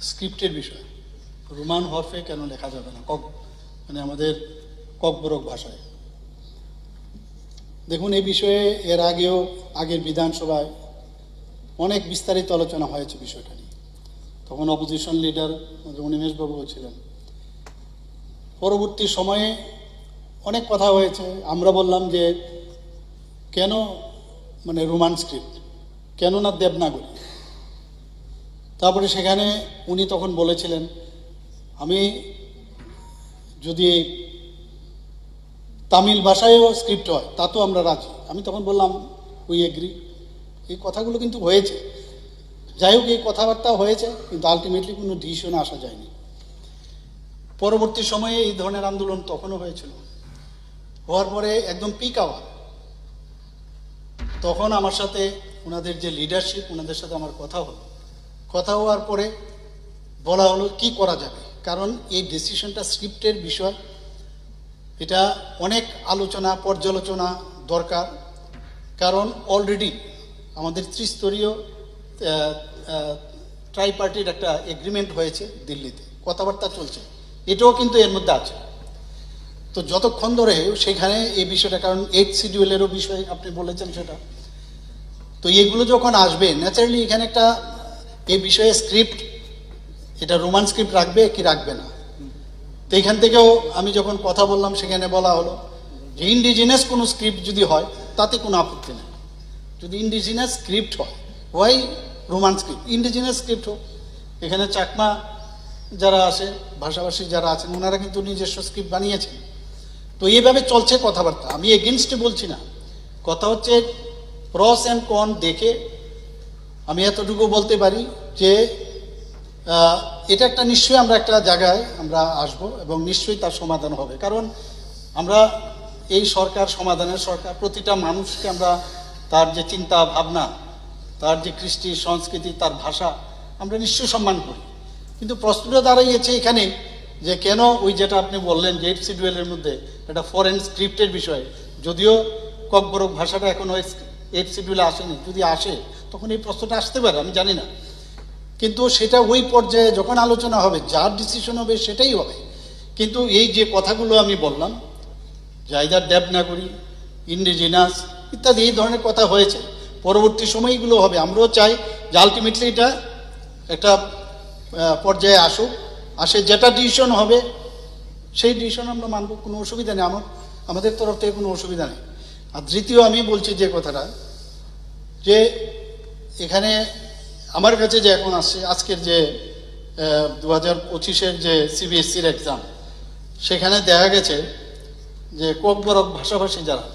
স্ক্রিপ্টের বিষয়। রোমান হরফে কেন লেখা যাবে না, মানে আমাদের ককবরক ভাষায়। দেখুন, এই বিষয়ে এর আগের বিধানসভায় অনেক বিস্তারিত আলোচনা হয়েছে বিষয়টা নিয়ে। তখন অপোজিশন লিডার অনিমেষবাবুও ছিলেন। পরবর্তী সময়ে অনেক কথা হয়েছে। আমরা বললাম যে কেন মানে রোমান স্ক্রিপ্ট, কেন না দেবনাগরী। তারপরে সেখানে উনি তখন বলেছিলেন, আমি যদি তামিল ভাষায়ও স্ক্রিপ্ট হয় তাতেও আমরা রাজি। আমি তখন বললাম উই এগ্রি। এই কথাগুলো কিন্তু হয়েছে। যাই হোক, এই কথাবার্তা হয়েছে, কিন্তু আলটিমেটলি কোনো ডিসিশনে আসা যায়নি। পরবর্তী সময়ে এই ধরনের আন্দোলন তখনও হয়েছিল। হওয়ার পরে একদম পিক আওয়ার, তখন আমার সাথে ওনাদের যে লিডারশিপ, ওনাদের সাথে আমার কথা হওয়ার পরে বলা হলো কি করা যাবে। কারণ এই ডিসিশনটা স্ক্রিপ্টের বিষয়, এটা অনেক আলোচনা পর্যালোচনা দরকার। কারণ অলরেডি আমাদের ত্রিস্তরীয় ট্রাইপার্টির একটা এগ্রিমেন্ট হয়েছে দিল্লিতে, কথাবার্তা চলছে, এটাও কিন্তু এর মধ্যে আছে। তো যতক্ষণ ধরে সেখানে এই বিষয়টা, কারণ 8 শিডিউলেরও বিষয় আপনি বলেছেন সেটা, তো এগুলো যখন আসবে ন্যাচারালি এখানে একটা এই বিষয়ে স্ক্রিপ্ট, এটা রোমান স্ক্রিপ্ট রাখবে কি রাখবে না। তো এখান থেকেও আমি যখন কথা বললাম, সেখানে বলা হলো যে ইন্ডিজিনাস কোনো স্ক্রিপ্ট যদি হয় তাতে কোনো আপত্তি নেই। যদি ইন্ডিজিনাস স্ক্রিপ্ট হয়, why Roman script, indigenous script হোক। এখানে চাকমা যারা আছে, ভাষাভাষী যারা আছেন, ওনারা কিন্তু নিজস্ব স্ক্রিপ্ট বানিয়েছেন। তো এইভাবে চলছে কথাবার্তা। আমি এগেনস্টে বলছি না, কথা হচ্ছে প্রস অ্যান্ড কন দেখে আমি এতটুকু বলতে পারি যে এটা একটা নিশ্চয়ই আমরা একটা জায়গায় আমরা আসব এবং নিশ্চয়ই তার সমাধান হবে। কারণ আমরা এই সরকার সমাধানের সরকার, প্রতিটা মানুষকে আমরা তার যে চিন্তা ভাবনা, তার যে কৃষ্টি সংস্কৃতি, তার ভাষা আমরা নিশ্চয়ই সম্মান করি। কিন্তু প্রশ্নটা দাঁড়াইছে এখানে যে কেন ওই যেটা আপনি বললেন যে 8 শিডিউলের মধ্যে একটা ফরেন স্ক্রিপ্টের বিষয়, যদিও ককবরক ভাষাটা এখন ওই 8 শিডিউলে আসেনি, যদি আসে তখন এই প্রশ্নটা আসতে পারে, আমি জানি না। কিন্তু সেটা ওই পর্যায়ে যখন আলোচনা হবে, যার ডিসিশন হবে সেটাই হবে। কিন্তু এই যে কথাগুলো আমি বললাম, জায়দার দেবনাগরী, ইন্ডিজিনাস ইত্যাদি এই ধরনের কথা হয়েছে, পরবর্তী সময়গুলো হবে। আমরাও চাই যে আলটিমেটলি এটা একটা পর্যায়ে আসে, যেটা ডিসিশন হবে সেই ডিসিশন আমরা মানব, কোনো অসুবিধা নেই, আমাদের তরফ থেকে কোনো অসুবিধা নেই। আর দ্বিতীয় আমি বলছি যে কথাটা, যে এখানে আমার কাছে যে এখন আসছে আজকের যে 2025-এর যে সিবিএসসির এক্সাম, সেখানে দেখা গেছে যে ককবরক ভাষাভাষী যারা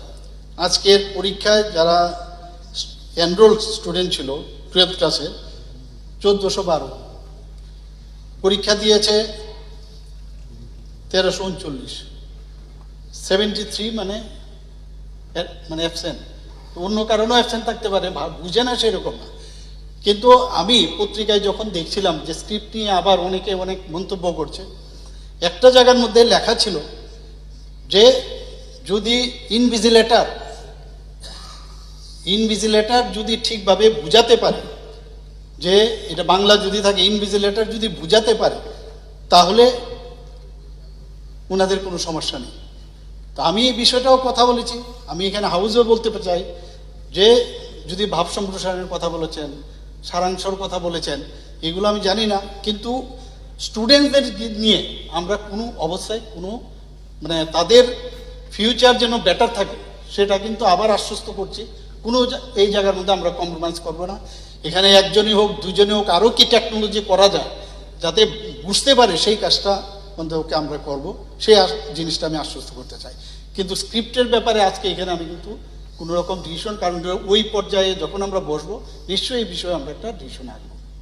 আজকের পরীক্ষায় যারা এনরোল স্টুডেন্ট ছিল 12th ক্লাসে 1412, পরীক্ষা দিয়েছে 1339, 73 মানে অ্যাবসেন্ট। অন্য কারণেও অ্যাবসেন্ট থাকতে পারে, বুঝে না সেরকম না। কিন্তু আমি পত্রিকায় যখন দেখছিলাম যে স্ক্রিপ্ট নিয়ে আবার অনেকে অনেক মন্তব্য করছে, একটা জায়গার মধ্যে লেখা ছিল যে যদি ইনভিজিলেটর যদি ঠিকভাবে বুঝাতে পারে, যে এটা বাংলা যদি থাকে, ইনভিজিলেটর যদি বুঝাতে পারে তাহলে ওনাদের কোনো সমস্যা নেই। তো আমি এই বিষয়টাও কথা বলেছি, আমি এখানে হাউসেও বলতে চাই যে যদি ভাব সম্প্রসারণের কথা বলেছেন, সারাংশর কথা বলেছেন, এগুলো আমি জানি না, কিন্তু স্টুডেন্টদের নিয়ে আমরা কোনো অবস্থায় কোনো মানে তাদের ফিউচার যেন বেটার থাকে সেটা কিন্তু আবার আশ্বস্ত করছি। কোনো এই জায়গার মধ্যে আমরা কম্প্রোমাইজ করব না। এখানে একজনই হোক, দুজনই হোক, আরও কি টেকনোলজি করা যায় যাতে বুঝতে পারে, সেই কাজটা ওকে আমরা করব, সেই জিনিসটা আমি আশ্বস্ত করতে চাই। কিন্তু স্ক্রিপ্টের ব্যাপারে আজকে এখানে আমি কিন্তু কোনো রকম ডিসিশন, কারণ ওই পর্যায়ে যখন আমরা বসবো নিশ্চয়ই এই বিষয়ে আমরা একটা ডিসিশন আসবো।